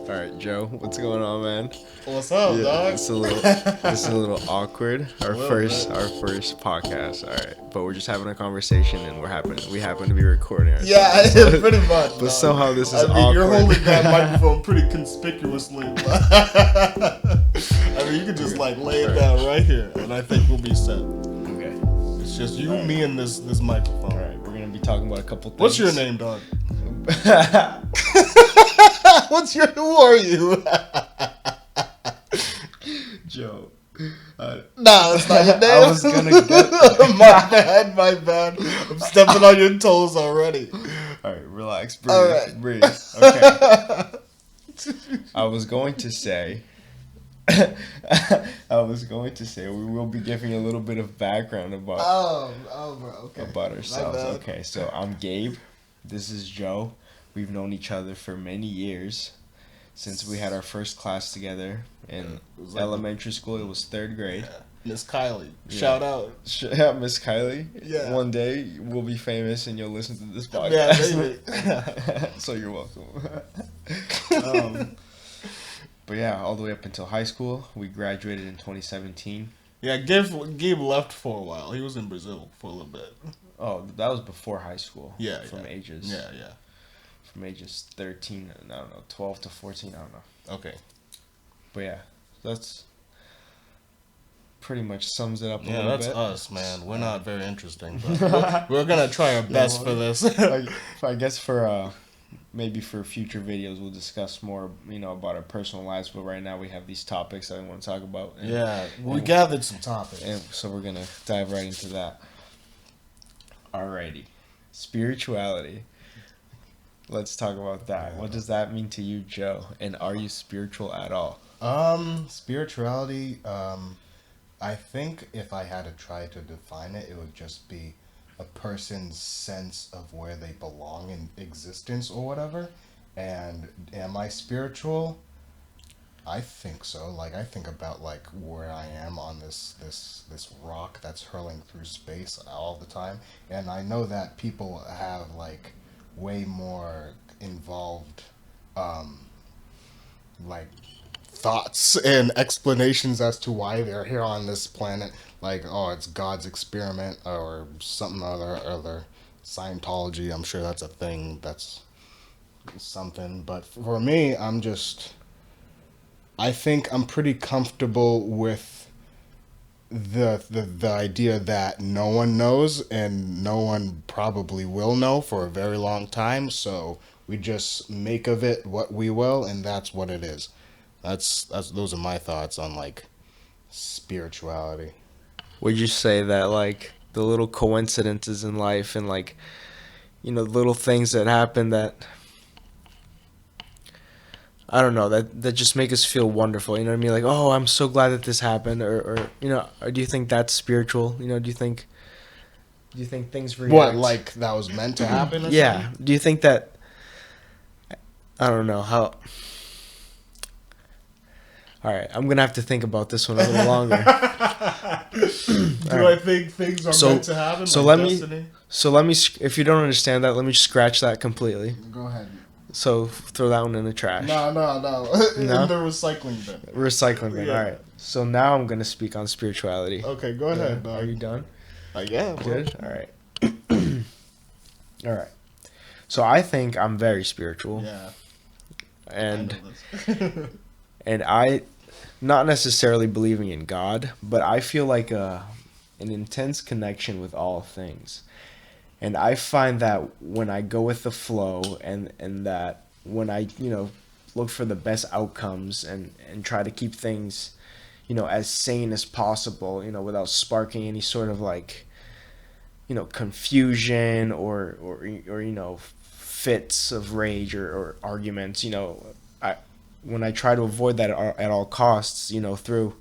All right, Joe, what's going on, man? What's up, dog? It's a little awkward. Our first podcast. All right, but we're just having a conversation, and we happen to be recording ourselves. Yeah, pretty much. But somehow this is awkward. You're holding that microphone pretty conspicuously. You could just lay it down right here, and I think we'll be set. Okay. It's just you, me, and this microphone. All right, we're gonna be talking about a couple things. What's your name, dog? Who are you? Joe. No, that's not your name. I was gonna get My bad. I'm stepping on your toes already. All right, relax, breathe, All right. breathe. Okay. I was going to say we will be giving a little bit of background about bro, okay. about ourselves. Okay, so I'm Gabe. This is Joe. We've known each other for many years, since we had our first class together in elementary school. It was 3rd grade. Yeah. Miss Kylie. Yeah. Shout out. Yeah, Miss Kylie. Yeah. One day we'll be famous and you'll listen to this podcast. Yeah, baby. So you're welcome. But yeah, all the way up until high school. We graduated in 2017. Yeah, Gabe left for a while. He was in Brazil for a little bit. Oh, that was before high school. Yeah. From ages. Yeah. From ages 13, I don't know, 12 to 14, I don't know. Okay. But yeah, that's pretty much sums it up a little bit. Yeah, that's us, man. We're not very interesting, but we're going to try our best for this. I guess for maybe for future videos we'll discuss more, about our personal lives, but right now we have these topics that we want to talk about. We gathered some topics. And so we're going to dive right into that. Alrighty. Spirituality. Let's talk about that. What does that mean to you, Joe? And are you spiritual at all? Spirituality, I think if I had to try to define it, it would just be a person's sense of where they belong in existence or whatever. And am I spiritual? I think so. I think about where I am on this rock that's hurling through space all the time, and I know that people have way more involved thoughts and explanations as to why they're here on this planet, it's God's experiment or something other Scientology. I'm sure that's a thing, that's something, but for me, I think I'm pretty comfortable with the idea that no one knows and no one probably will know for a very long time, so we just make of it what we will, and that's what it is. Those are my thoughts on spirituality. Would you say that the little coincidences in life and little things that happen that, I don't know, that just make us feel wonderful, you know what I mean? Oh, I'm so glad that this happened, or do you think that's spiritual? Do you think things react? What, that was meant to happen? Yeah. Something? Do you think that, I don't know how... All right, I'm going to have to think about this one a little longer. I think things are meant to happen? So let me, if you don't understand that, let me scratch that completely. Go ahead. So throw that one in the trash. No. No? In the recycling bin. Recycling bin, all right. So now I'm going to speak on spirituality. Okay, go ahead, dog. Are you done? Yeah. Good? All right. All right. So I think I'm very spiritual. Yeah. And and I, not necessarily believing in God, but I feel like an intense connection with all things. And I find that when I go with the flow and that when I, look for the best outcomes and try to keep things, as sane as possible, without sparking any sort of confusion or fits of rage or arguments, when I try to avoid that at all costs, through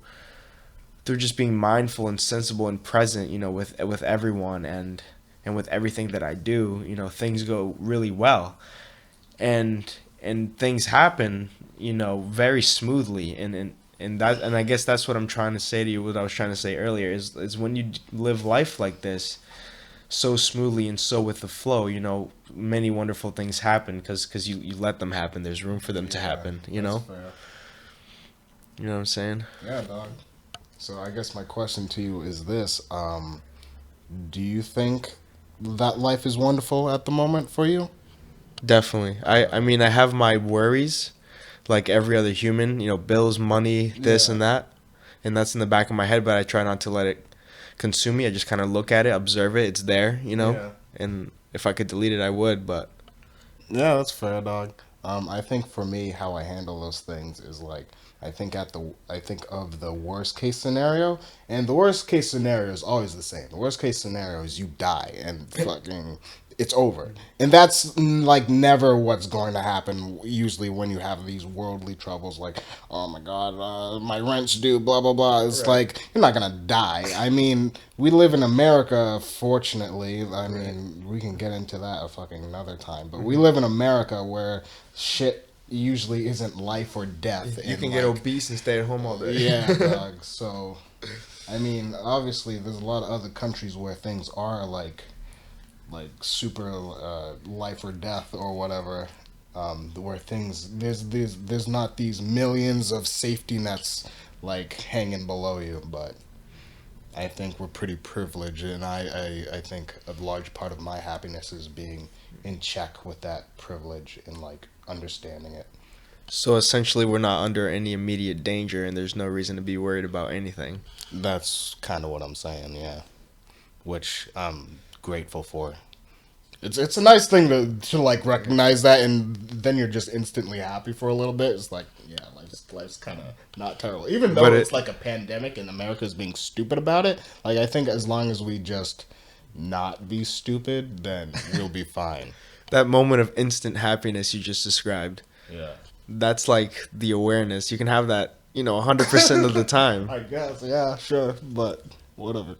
just being mindful and sensible and present, with everyone and with everything that I do, things go really well, and things happen, very smoothly, and I guess that's what I'm trying to say to you. What I was trying to say earlier is when you live life like this, so smoothly and so with the flow, many wonderful things happen because you let them happen. There's room for them to Yeah, happen, that's fair. You know what I'm saying? Yeah, dog. So I guess my question to you is this: do you think that life is wonderful at the moment for you? Definitely. I mean, I have my worries like every other human, bills, money, this Yeah, and that. And that's in the back of my head, but I try not to let it consume me. I just kind of look at it, observe it. It's there. yeah. And if I could delete it, I would, but Yeah, that's fair, dog. I think for me, how I handle those things is like I think of the worst case scenario, and the worst case scenario is always the same. The worst case scenario is you die and fucking it's over, and that's like never what's going to happen. Usually, when you have these worldly troubles, like oh my god, my rent's due, blah blah blah. It's Right. like you're not gonna die. I mean, we live in America, fortunately. I Right. mean, we can get into that a fucking another time, but we Mhm. live in America where shit usually isn't life or death, You and can get like, obese and stay at home all day. yeah, dog. So, I mean, obviously, there's a lot of other countries where things are like super life or death or whatever. Where things there's not these millions of safety nets like hanging below you, but I think we're pretty privileged, and I think a large part of my happiness is being in check with that privilege and like understanding it. So essentially, we're not under any immediate danger, and there's no reason to be worried about anything. That's kind of what I'm saying, yeah. Which I'm grateful for. It's a nice thing to like recognize that, and then you're just instantly happy for a little bit. It's like, yeah, life's kind of not terrible, even But though it it's like a pandemic and America's being stupid about it. Like I think as long as we just not be stupid, then we'll be fine. that moment of instant happiness you just described, Yeah. that's like the awareness. You can have that, 100% of the time. I guess, yeah, sure, but whatever.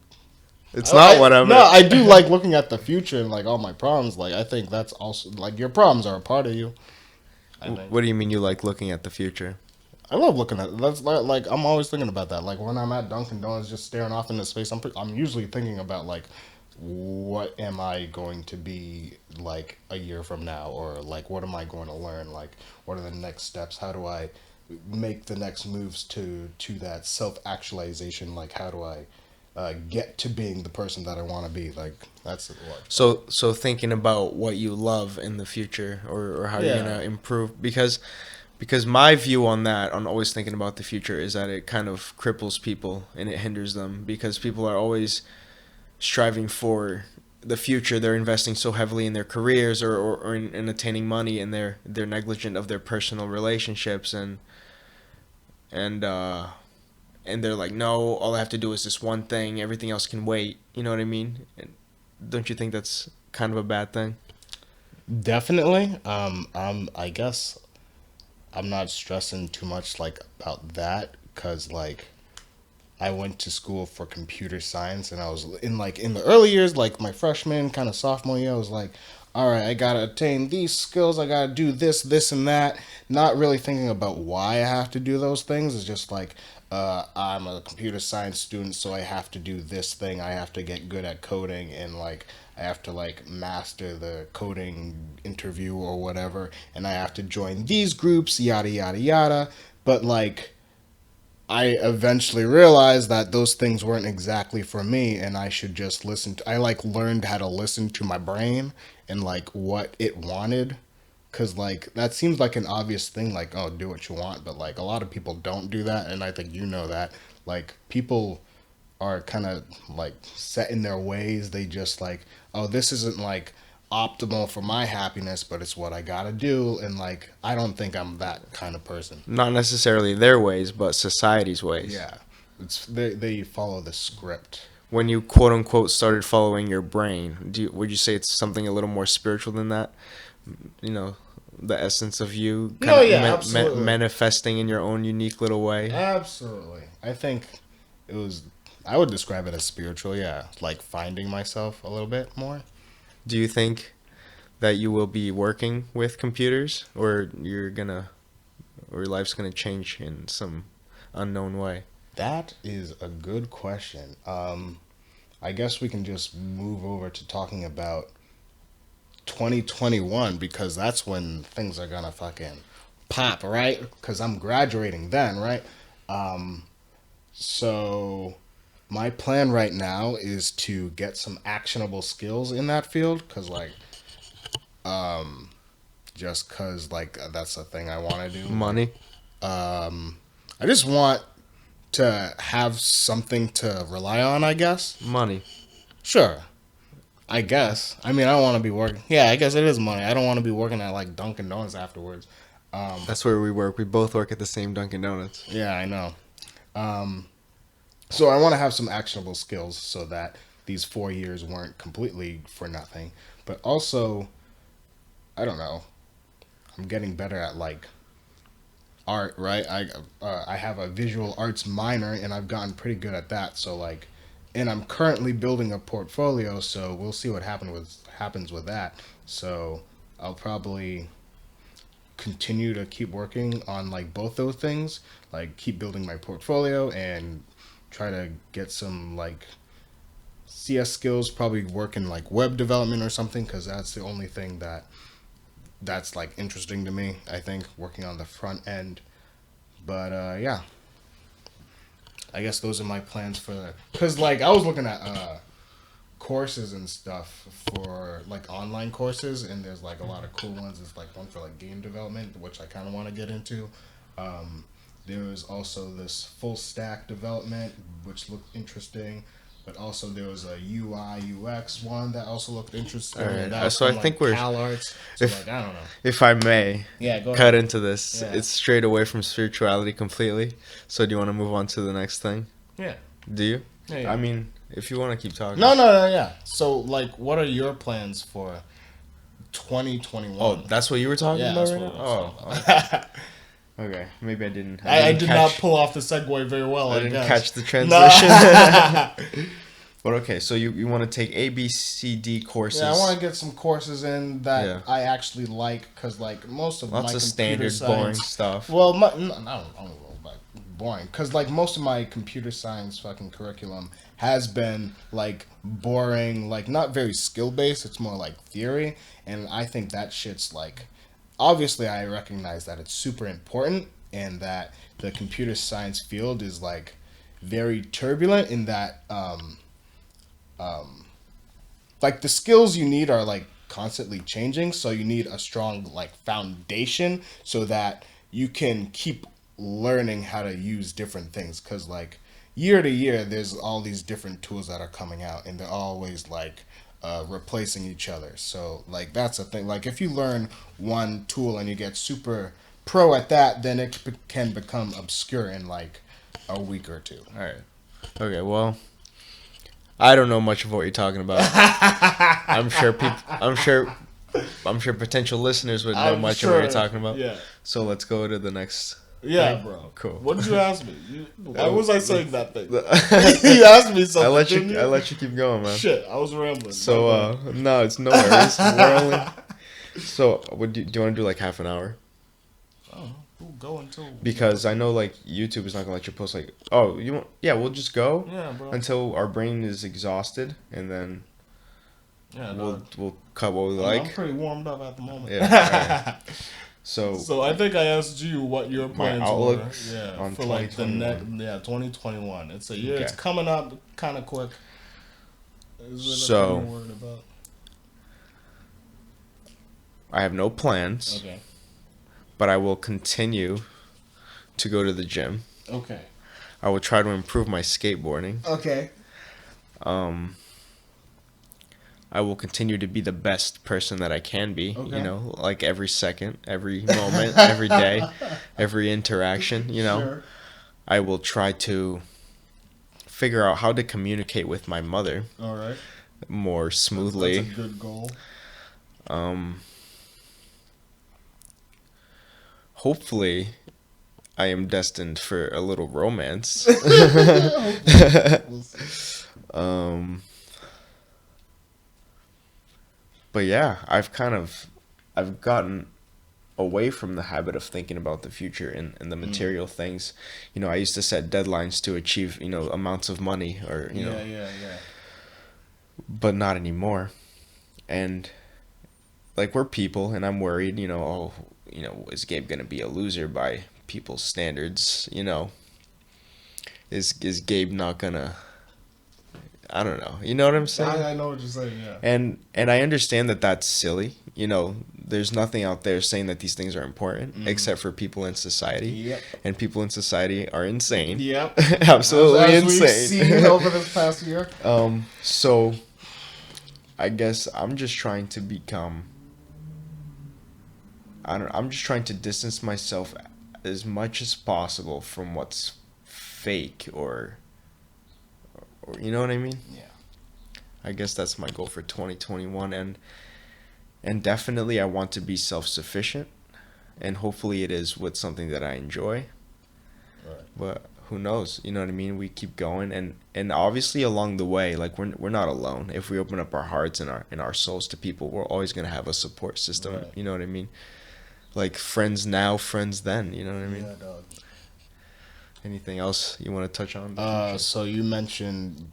It's not No, whatever. I do like looking at the future and like all my problems. Like I think that's also like your problems are a part of you. I think. What do you mean you like looking at the future? I love looking at that's like I'm always thinking about that. Like when I'm at Dunkin' Donuts, just staring off into space, I'm usually thinking about like what am I going to be like a year from now, or like what am I going to learn? Like what are the next steps? How do I make the next moves to that self actualization? Like how do I get to being the person that I want to be? Like that's what. So thinking about what you love in the future, or how you're Yeah. gonna improve, because my view on that, on always thinking about the future, is that it kind of cripples people and it hinders them because people are always striving for the future. They're investing so heavily in their careers, or in attaining money, and they're negligent of their personal relationships, and uh and they're like, no, all I have to do is this one thing, everything else can wait. You know what I mean? And don't you think that's kind of a bad thing? Definitely. I guess I'm not stressing too much like about that because like I went to school for computer science and I was in the early years, like my freshman kind of sophomore year, I was like, all right, I gotta attain these skills, I gotta do this, and that. Not really thinking about why I have to do those things. It's just like I'm a computer science student, so I have to do this thing. I have to get good at coding, and like I have to like master the coding interview or whatever, and I have to join these groups, yada yada yada. But like I eventually realized that those things weren't exactly for me, and I should just listen to. I like learned how to listen to my brain and like what it wanted, cause like that seems like an obvious thing, like oh do what you want, but like a lot of people don't do that, and I think you know that. Like people are kind of like set in their ways. They just like oh this isn't like optimal for my happiness, but it's what I gotta do, and like I don't think I'm that kind of person. Not necessarily their ways, but society's ways. Yeah, it's they follow the script. When you quote unquote started following your brain, would you say it's something a little more spiritual than that? You know, the essence of you kind No, of yeah, absolutely, manifesting in your own unique little way. absolutely. I think it was. I would describe it as spiritual. Yeah, like finding myself a little bit more. Do you think that you will be working with computers, or or your life's gonna change in some unknown way? That is a good question. I guess we can just move over to talking about 2021 because that's when things are gonna fucking pop, right? Because I'm graduating then, right? Um, so my plan right now is to get some actionable skills in that field because, like, just because, like, that's a thing I want to do. Money. I just want to have something to rely on, I guess. Money. Sure. I guess. I mean, I don't want to be working. Yeah, I guess it is money. I don't want to be working at like Dunkin' Donuts afterwards. That's where we work. We both work at the same Dunkin' Donuts. Yeah, I know. So I want to have some actionable skills so that these 4 years weren't completely for nothing. But also, I don't know. I'm getting better at like art, right? I have a visual arts minor and I've gotten pretty good at that. So like, and I'm currently building a portfolio. So we'll see what happens with that. So I'll probably continue to keep working on like both those things, like keep building my portfolio and try to get some like CS skills, probably work in like web development or something because that's the only thing that's like interesting to me. I think working on the front end, but yeah, I guess those are my plans for because like I was looking at courses and stuff for like online courses and there's like a lot of cool ones. There's like one for like game development which I kind of want to get into. There was also this full stack development which looked interesting, but also there was a UI UX one that also looked interesting. All right. That was So I from, think like, we're Cal Arts. So if like I don't know. if I may Yeah, go cut ahead. into this, Yeah. it's straight away from spirituality completely. So do you want to move on to the next thing? Yeah. Do you? Yeah. I mean, if you want to keep talking. No, yeah. So like, what are your plans for 2021? Oh, that's what you were talking yeah, about that's right what now? I was Oh, talking about. okay. Maybe I didn't. I didn't did catch, not pull off the segue very well. I I didn't guess. catch the No. transition. But okay, so you want to take A, B, C, D courses. Yeah, I want to get some courses in that Yeah. I actually like because like most of Lots my of computer standard, boring science, stuff. well, I don't know about boring because like most of my computer science fucking curriculum has been like boring, like not very skill based. It's more like theory, and I think that shit's like obviously I recognize that it's super important and that the computer science field is like very turbulent in that like the skills you need are like constantly changing, so you need a strong like foundation so that you can keep learning how to use different things because like year to year there's all these different tools that are coming out and they're always like replacing each other. So like that's a thing, like if you learn one tool and you get super pro at that, then it can become obscure in like a week or two. All right. Okay. Well, I don't know much of what you're talking about. I'm sure people. I'm sure potential listeners would know I'm much of sure, what you're talking about. yeah. So let's go to the next. Yeah, thing. bro. Cool. What did you ask me? Why was I saying that thing? I You asked me something. didn't you? let you keep going, man. Shit, I was rambling. So no, it's no worries. We're only. So do you want to do like half an hour? Oh, we'll go until. Because I know like YouTube is not gonna let you post like, oh, you want, yeah, we'll just go Yeah, bro. until our brain is exhausted and then Yeah, we'll cut what we I'm like. pretty warmed up at the moment. Yeah. Alright. So So I think I asked you what your plans outlook were. Yeah, on for like the 2021. 2021. It's a year. Okay. It's coming up kind of quick. Is it So- a thing you're worried about? I have no plans, Okay. but I will continue to go to the gym. Okay. I will try to improve my skateboarding. Okay. I will continue to be the best person that I can be, Okay. you know, like every second, every moment, every day, every interaction, you know. Sure. I will try to figure out how to communicate with my mother All right. more smoothly. That's a good goal. Hopefully, I am destined for a little romance. We'll see. But yeah, I've gotten away from the habit of thinking about the future and the material things. You know, I used to set deadlines to achieve, you know, amounts of money or, you know. Yeah. but not anymore. And like we're people, and I'm worried. Oh, is Gabe gonna be a loser by people's standards? Is Gabe not gonna? I don't know. You know what I'm saying? I know what you're saying. Yeah. And I understand that that's silly. There's nothing out there saying that these things are important except for people in society. Yep. And people in society are insane. Yep. Absolutely As insane. we've seen over this past year. So I guess I'm just trying to become. I'm just trying to distance myself as much as possible from what's fake or you know what I mean? Yeah. I guess that's my goal for 2021, and definitely I want to be self-sufficient, and hopefully it is with something that I enjoy. Right. But who knows? You know what I mean? We keep going, and obviously along the way, like we're not alone. If we open up our hearts and our souls to people, we're always gonna have a support system. Right. You know what I mean? Like friends now, friends then. You know what I mean? Yeah, dog. Anything else you want to touch on? So you mentioned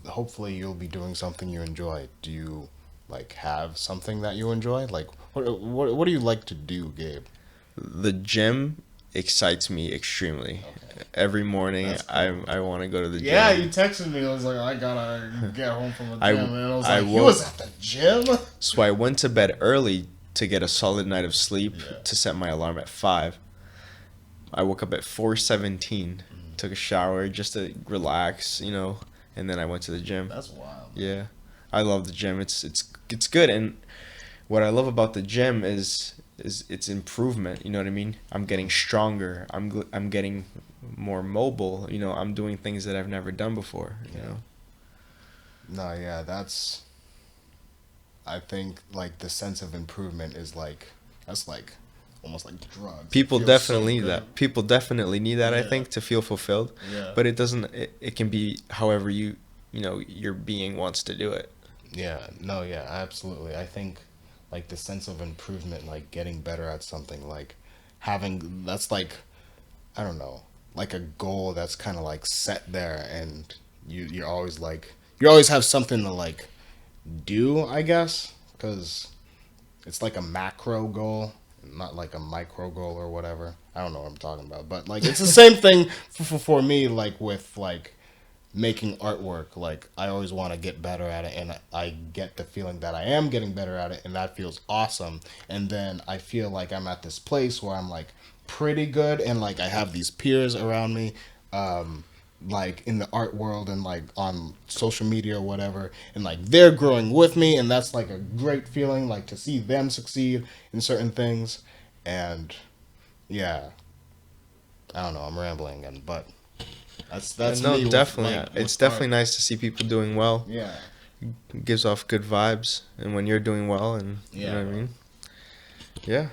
hopefully you'll be doing something you enjoy. Do you like have something that you enjoy? Like what do you like to do, Gabe? The gym excites me extremely. Okay. Every morning That's cool. I want to go to the gym. Yeah, you texted me. I was like, I gotta get home from the gym, and I was I like, you woke- was at the gym. So I went to bed early to get a solid night of sleep, Yeah. to set my alarm at 5. I woke up at 4:17, took a shower just to relax, and then I went to the gym. That's wild. Yeah, I love the gym. It's good, and what I love about the gym is its improvement. You know what I mean? I'm getting stronger. I'm getting more mobile. I'm doing things that I've never done before. No, yeah, I think like the sense of improvement is that's like almost like drugs. People It feels definitely so need good. that. People definitely need that. I Yeah. think to feel fulfilled. Yeah. But it doesn't. It can be however your being wants to do it. Yeah, no, yeah, absolutely. I think like the sense of improvement, like getting better at something, like having that's like I don't know, like a goal that's kind of like set there, and you're always like you always have something to like do, I guess, because it's like a macro goal, not like a micro goal or whatever. I don't know what I'm talking about, but like it's the same thing for me, like with like making artwork. Like I always want to get better at it, and I get the feeling that I am getting better at it, and that feels awesome. And then I feel like I'm at this place where I'm like pretty good, and like I have these peers around me, like in the art world and like on social media or whatever, and like they're growing with me, and that's like a great feeling, like to see them succeed in certain things. And yeah, I don't know, I'm rambling, but that's No, me with, definitely. like, It's with definitely art. nice to see people doing well. Yeah. It gives off good vibes, and when you're doing well, and you Yeah, know what I bro. mean. Yeah.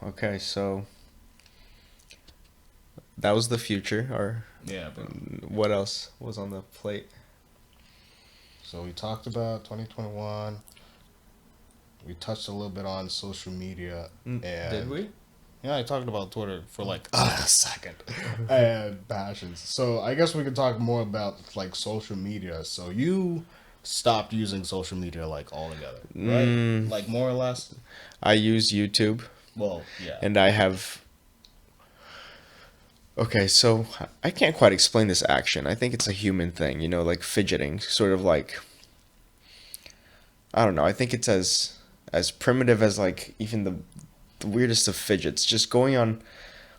Okay, so that was the future. Or Yeah, bro. what else was on the plate? So we talked about 2021. We touched a little bit on social media. And Did we? Yeah, I talked about Twitter for like a second. And passions. So I guess we could talk more about like social media. So you stopped using social media like altogether, right? Like more or less. I use YouTube, Well, yeah. and I have. Okay, so I can't quite explain this action. I think it's a human thing, like fidgeting, sort of like. I don't know. I think it's as primitive as like even the weirdest of fidgets. Just going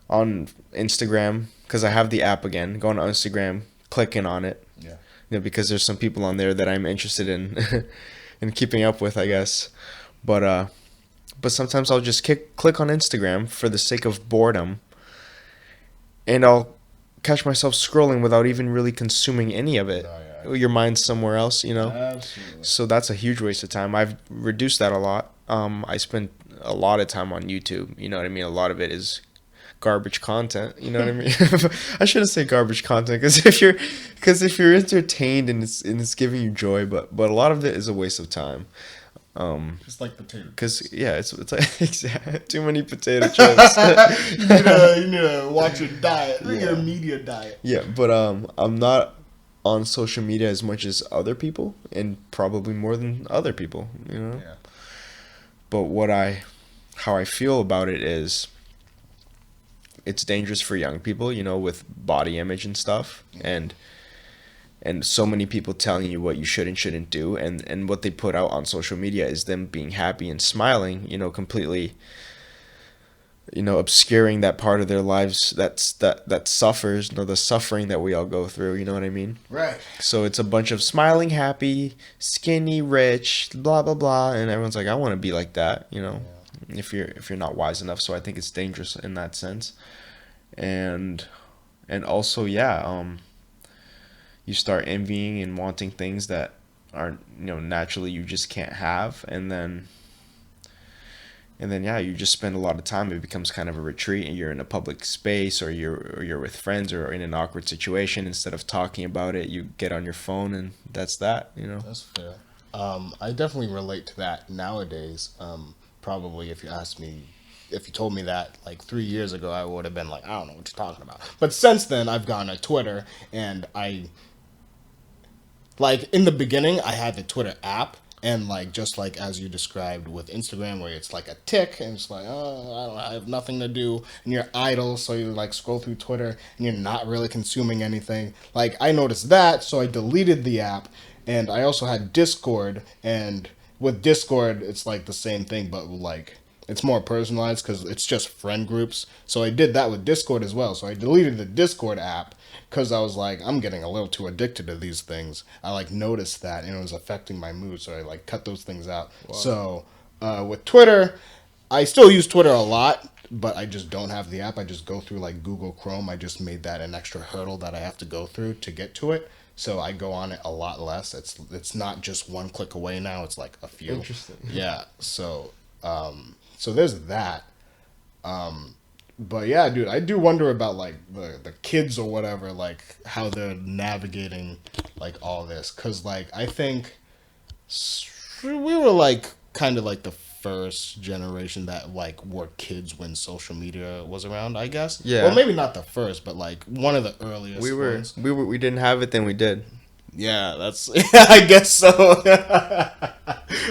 on Instagram, because I have the app again. Going on Instagram, clicking on it. Yeah. Because there's some people on there that I'm interested in in keeping up with, I guess. But sometimes I'll just click on Instagram for the sake of boredom, and I'll catch myself scrolling without even really consuming any of it. Oh, yeah. Your mind's somewhere else, Absolutely. So that's a huge waste of time. I've reduced that a lot. I spend a lot of time on YouTube. You know what I mean? A lot of it is garbage content. You know what I mean? I shouldn't say garbage content because if you're entertained and it's giving you joy, but a lot of it is a waste of time. Just like potato. Because yeah, it's like exactly, too many potato chips. You need to watch your diet, Yeah. your media diet. Yeah, but I'm not on social media as much as other people, and probably more than other people, Yeah. But how I feel about it is it's dangerous for young people, with body image and stuff, and so many people telling you what you should and shouldn't do, and what they put out on social media is them being happy and smiling, completely, obscuring that part of their lives that suffers, the suffering that we all go through, you know what I mean? Right. So it's a bunch of smiling, happy, skinny, rich, blah blah blah, and everyone's like, I want to be like that, if you're not wise enough. So I think it's dangerous in that sense, and also, yeah, you start envying and wanting things that aren't, naturally you just can't have, and then yeah, you just spend a lot of time. It becomes kind of a retreat, and you're in a public space, or you're with friends, or in an awkward situation. Instead of talking about it, you get on your phone, and that's that. That's fair. I definitely relate to that nowadays. Probably if you told me that like 3 years ago, I would have been like, I don't know what you're talking about. But since then, I've gone to Twitter, and like in the beginning, I had the Twitter app, and like just like as you described with Instagram, where it's like a tick, and it's like, oh, I have nothing to do, and you're idle, so you like scroll through Twitter, and you're not really consuming anything. Like I noticed that, so I deleted the app, and I also had Discord, and with Discord, it's like the same thing, but like it's more personalized because it's just friend groups. So I did that with Discord as well. So I deleted the Discord app because I was like, I'm getting a little too addicted to these things. I like noticed that, and it was affecting my mood. So I like cut those things out. Wow. So with Twitter, I still use Twitter a lot, but I just don't have the app. I just go through like Google Chrome. I just made that an extra hurdle that I have to go through to get to it. So I go on it a lot less. It's not just one click away now. It's like a few. Interesting. Yeah. So there's that. But yeah, dude, I do wonder about like the kids or whatever, like how they're navigating like all this. Cause like I think we were like kind of like the first generation that like were kids when social media was around, I guess. Yeah. Well, maybe not the first, but like one of the earliest ones. We didn't have it, then we did. Yeah, that's. I guess so.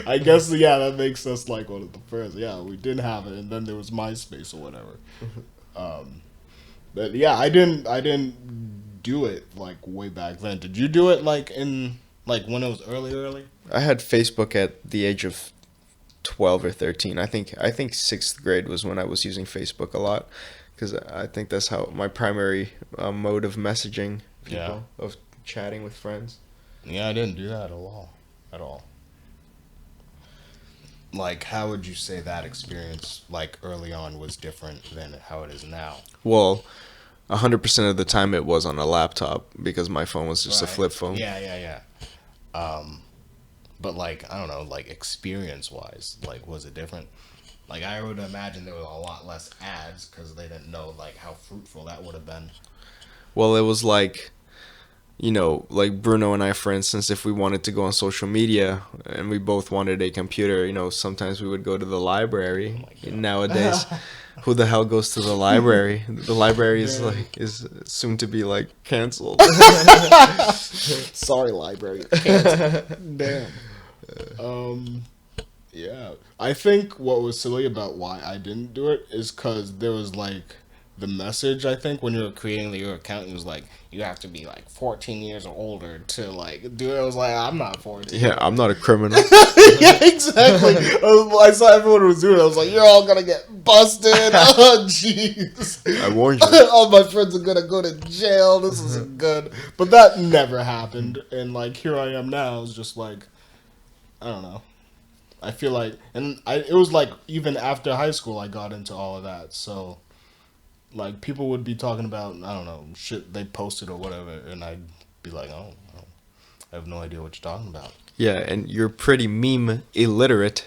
I guess yeah, that makes us like one of the first. Yeah, we did have it, and then there was MySpace or whatever. But yeah, I didn't do it like way back then. Did you do it like in like when it was early? I had Facebook at the age of 12 or 13. I think sixth grade was when I was using Facebook a lot, because I think that's how my primary mode of messaging people, of chatting with friends. Yeah, I didn't do that at all. Like, how would you say that experience, like, early on was different than how it is now? Well, 100% of the time it was on a laptop, because my phone was just a flip phone. Yeah. But, like, I don't know, like, experience-wise, like, was it different? Like, I would imagine there was a lot less ads, because they didn't know, like, how fruitful that would have been. Well, it was like, like Bruno and I, for instance, if we wanted to go on social media and we both wanted a computer, sometimes we would go to the library. Nowadays, who the hell goes to the library? The library is soon to be like canceled. Sorry, library. Canceled. Damn. Yeah. I think what was silly about why I didn't do it is because there was like the message, I think, when you were creating your account, it was like, you have to be like 14 years or older to like do it. I was like, I'm not 14. Yeah, I'm not a criminal. Yeah, exactly. I saw everyone was doing it. I was like, you're all gonna get busted. Oh, jeez. I warned you. All my friends are gonna go to jail. This isn't good. But that never happened. And like, here I am now. It's just like, I don't know. I feel like, it was like, even after high school, I got into all of that. So, like, people would be talking about, I don't know, shit they posted or whatever, and I'd be like, oh, I have no idea what you're talking about. Yeah, and you're pretty meme illiterate.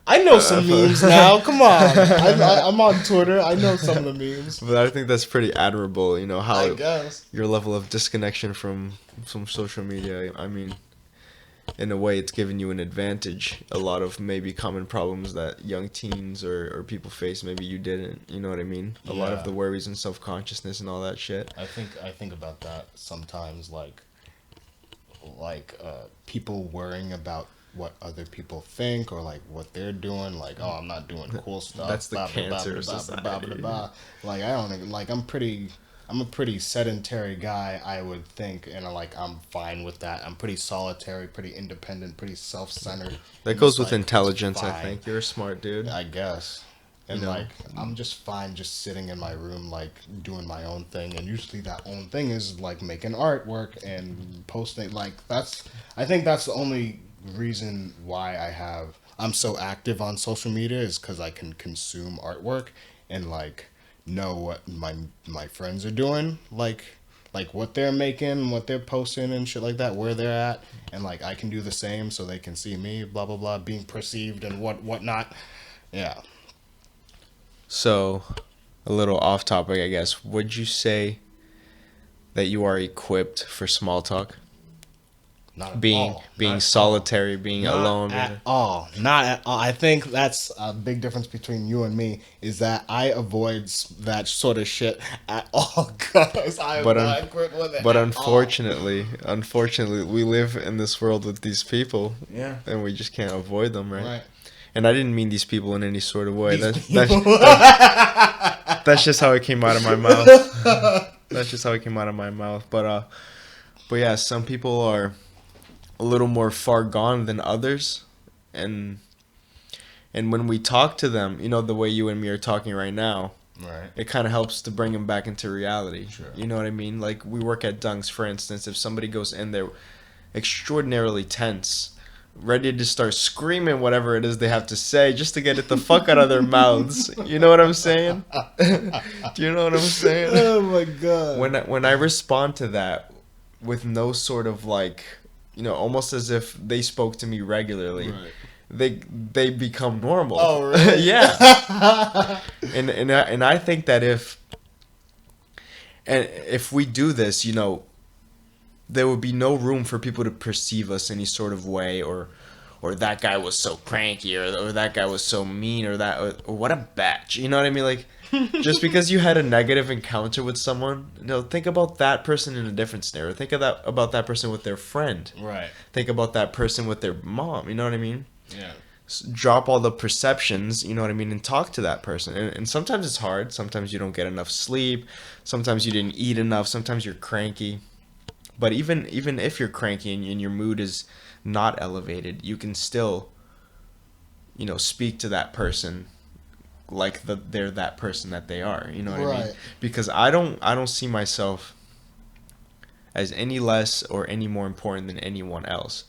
I know some memes now. Come on. I'm on Twitter. I know some of the memes. But I think that's pretty admirable, how I guess. Your level of disconnection from social media. I mean, in a way, it's given you an advantage. A lot of maybe common problems that young teens or people face, maybe you didn't. You know what I mean? A lot of the worries and self-consciousness and all that shit. I think about that sometimes. Like, like people worrying about what other people think or like what they're doing. Like, oh, I'm not doing cool stuff. That's the blah, blah, blah, cancer blah, of blah, blah, blah, society. blah, blah. Like, I don't like. I'm a pretty sedentary guy, I would think, and like I'm fine with that. I'm pretty solitary, pretty independent, pretty self-centered. That And goes it's with like, it's intelligence, I fine, think. You're a smart dude. I guess. And You know? like I'm just fine just sitting in my room like doing my own thing, and usually that own thing is like making artwork and posting. Like I think that's the only reason why I'm so active on social media is because I can consume artwork and like know what my friends are doing, like what they're making, what they're posting and shit like that, where they're at, and like I can do the same so they can see me, blah blah blah, being perceived and whatnot. Yeah. So, a little off topic, I guess. Would you say that you are equipped for small talk? Not at Being all. being Not at solitary, being all. alone. Not at all. Not at all. I think that's a big difference between you and me is that I avoid that sort of shit at all because I am But not equipped with it but at unfortunately, we live in this world with these people, all. Yeah. and we just can't avoid them, right? Right. And I didn't mean these people in any sort of way. These That's people. that's just how it came out of my mouth. That's just how it came out of my mouth. But yeah, some people are a little more far gone than others, and when we talk to them, the way you and me are talking right now, Right. it kind of helps to bring them back into reality. Sure. You know what I mean? Like we work at Dunks, for instance. If somebody goes in there extraordinarily tense, ready to start screaming whatever it is they have to say just to get it the fuck out of their mouths. You know what I'm saying? Do you know what I'm saying? Oh my god. When I respond to that with no sort of like, almost as if they spoke to me regularly, Right. they become normal. Oh really? Yeah. And I think that if we do this, there would be no room for people to perceive us any sort of way, or that guy was so cranky, or that guy was so mean, or what a batch. You know what I mean? Like, just because you had a negative encounter with someone, think about that person in a different scenario. Think about that person with their friend. Right. Think about that person with their mom. You know what I mean? Yeah. Drop all the perceptions, you know what I mean, and talk to that person. And sometimes it's hard. Sometimes you don't get enough sleep. Sometimes you didn't eat enough. Sometimes you're cranky. But even if you're cranky and your mood is not elevated, you can still, speak to that person like they're that person that they are. You know what I mean? Right. Because I don't see myself as any less or any more important than anyone else.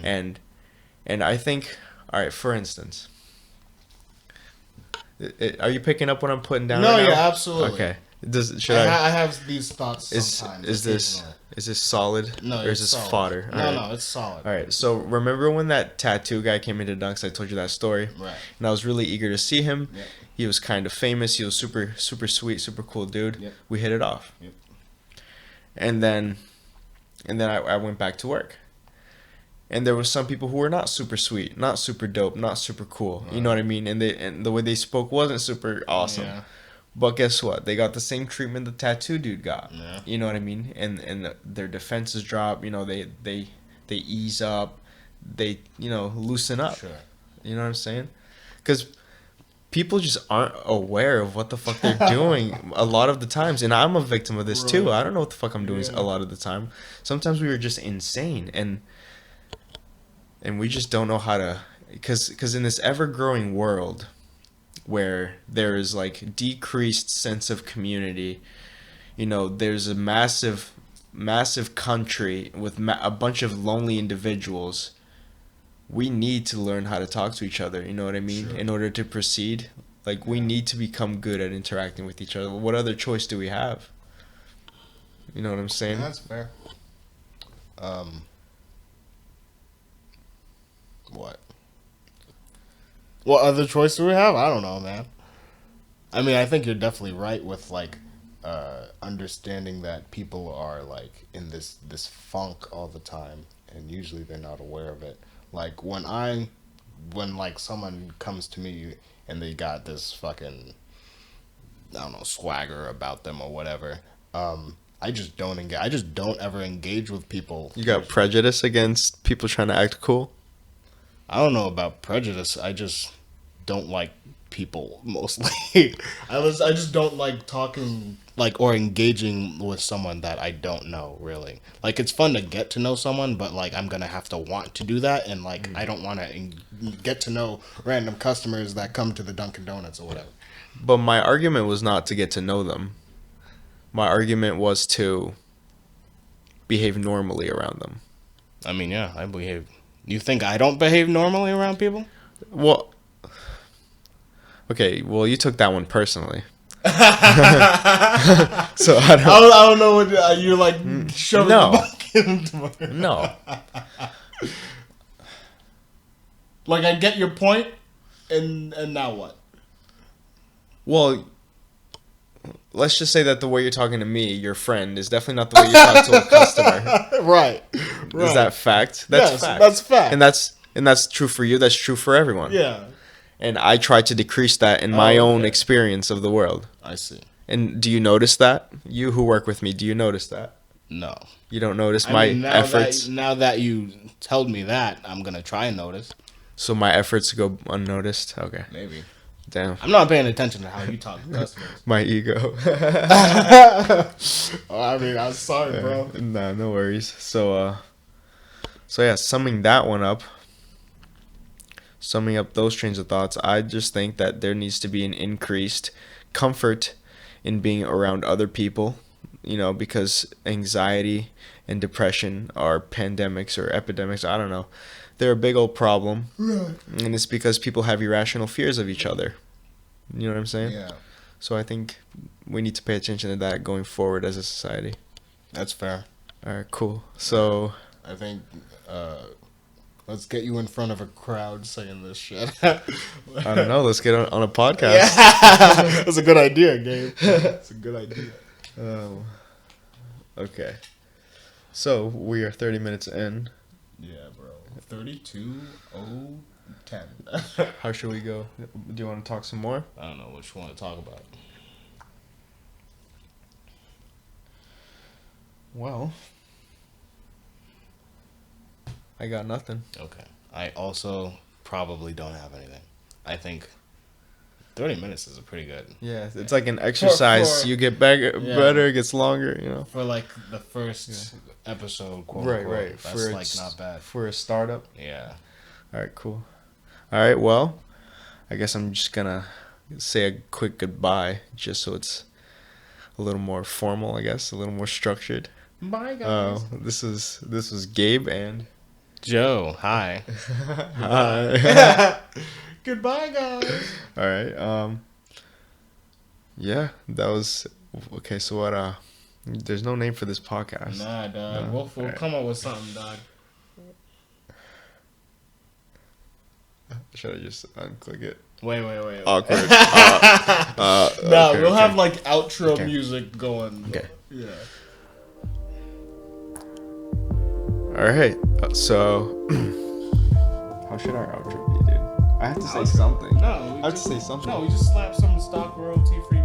And I think, all right, for instance, are you picking up what I'm putting down? No, right now? yeah, absolutely. Okay. I have these thoughts Is sometimes. this solid? No, or is it's this solid. fodder? No, All right. no, it's solid. All right. So remember when that tattoo guy came into Dunks? I told you that story. Right. And I was really eager to see him. Yep. He was kind of famous. He was super sweet, super cool dude. Yep. We hit it off. Yep. And then I went back to work. And there was some people who were not super sweet, not super dope, not super cool. Right. You know what I mean? And the way they spoke wasn't super awesome. Yeah. But guess what? They got the same treatment the tattoo dude got. Yeah. You know what I mean? And their defenses drop. They ease up. They loosen up. Sure. You know what I'm saying? Because people just aren't aware of what the fuck they're doing a lot of the times, and I'm a victim of this too. Right. I don't know what the fuck I'm doing Yeah. a lot of the time. Sometimes we are just insane, and we just don't know how to. Because in this ever growing world, where there is like decreased sense of community, there's a massive country with a bunch of lonely individuals. We need to learn how to talk to each other, you know what I mean? Sure. In order to proceed. Like, we need to become good at interacting with each other. What other choice do we have? You know what I'm saying? That's fair. What? What other choice do we have? I don't know, man. I mean, I think you're definitely right with like understanding that people are like in this funk all the time, and usually they're not aware of it. Like when like someone comes to me and they got this fucking, I don't know, swagger about them or whatever. I just don't engage. I just don't ever engage with people. You got prejudice against people trying to act cool? I don't know about prejudice. I just don't like people mostly. I just don't like talking like or engaging with someone that I don't know really. Like it's fun to get to know someone, but like I'm gonna have to want to do that, and like I don't want to get to know random customers that come to the Dunkin' Donuts or whatever. But my argument was not to get to know them. My argument was to behave normally around them. I mean, yeah, I behave. You think I don't behave normally around people? Well, okay, well, you took that one personally. So I don't know what you're like shoving No. the bucket into my... No. Like I get your point, and now what? Well, let's just say that the way you're talking to me, your friend, is definitely not the way you talk to a customer. Right. Is that fact? That's Yes, fact. that's fact. And that's true for you. That's true for everyone. Yeah. And I try to decrease that in my own okay. experience of the world. I see. And do you notice that? You who work with me, do you notice that? No. You don't notice my efforts? Now that you told me that, I'm gonna try and notice. So my efforts go unnoticed? Okay. Maybe. Damn. I'm not paying attention to how you talk to customers. My ego. I mean, I'm sorry, bro. Nah, no worries. So yeah, summing up those trains of thoughts, I just think that there needs to be an increased comfort in being around other people, because anxiety and depression are pandemics or epidemics, I don't know. They're a big old problem. Right. And it's because people have irrational fears of each other. You know what I'm saying? Yeah. So I think we need to pay attention to that going forward as a society. That's fair. All right, cool. So I think let's get you in front of a crowd saying this shit. I don't know. Let's get on a podcast. Yeah. That's a good idea, Gabe. That's a good idea. Okay. So we are 30 minutes in. Yeah, bro. 32:10. How should we go? Do you want to talk some more? I don't know what you want to talk about. Well, I got nothing. Okay. I also probably don't have anything. I think 30 minutes is a pretty good. Yeah, it's like an exercise. You get better, it gets longer, For like the first episode, quote Right, unquote. right. That's like not bad. For a startup. Yeah. All right, cool. All right, well, I guess I'm just gonna say a quick goodbye, just so it's a little more formal, I guess, a little more structured. Bye, guys. This was Gabe and Joe. Hi. hi. Goodbye, guys. All right. Yeah, that was okay. So what? There's no name for this podcast. Nah, dog. No? We'll come up with something, dog. Should I just unclick it? Wait. Awkward. Nah, okay, we'll okay. have like outro Okay. music going. Okay. Yeah. All right. So, how should our outro be, dude? I have to say something. No, I have to say something. No, we just slap some stock royalty free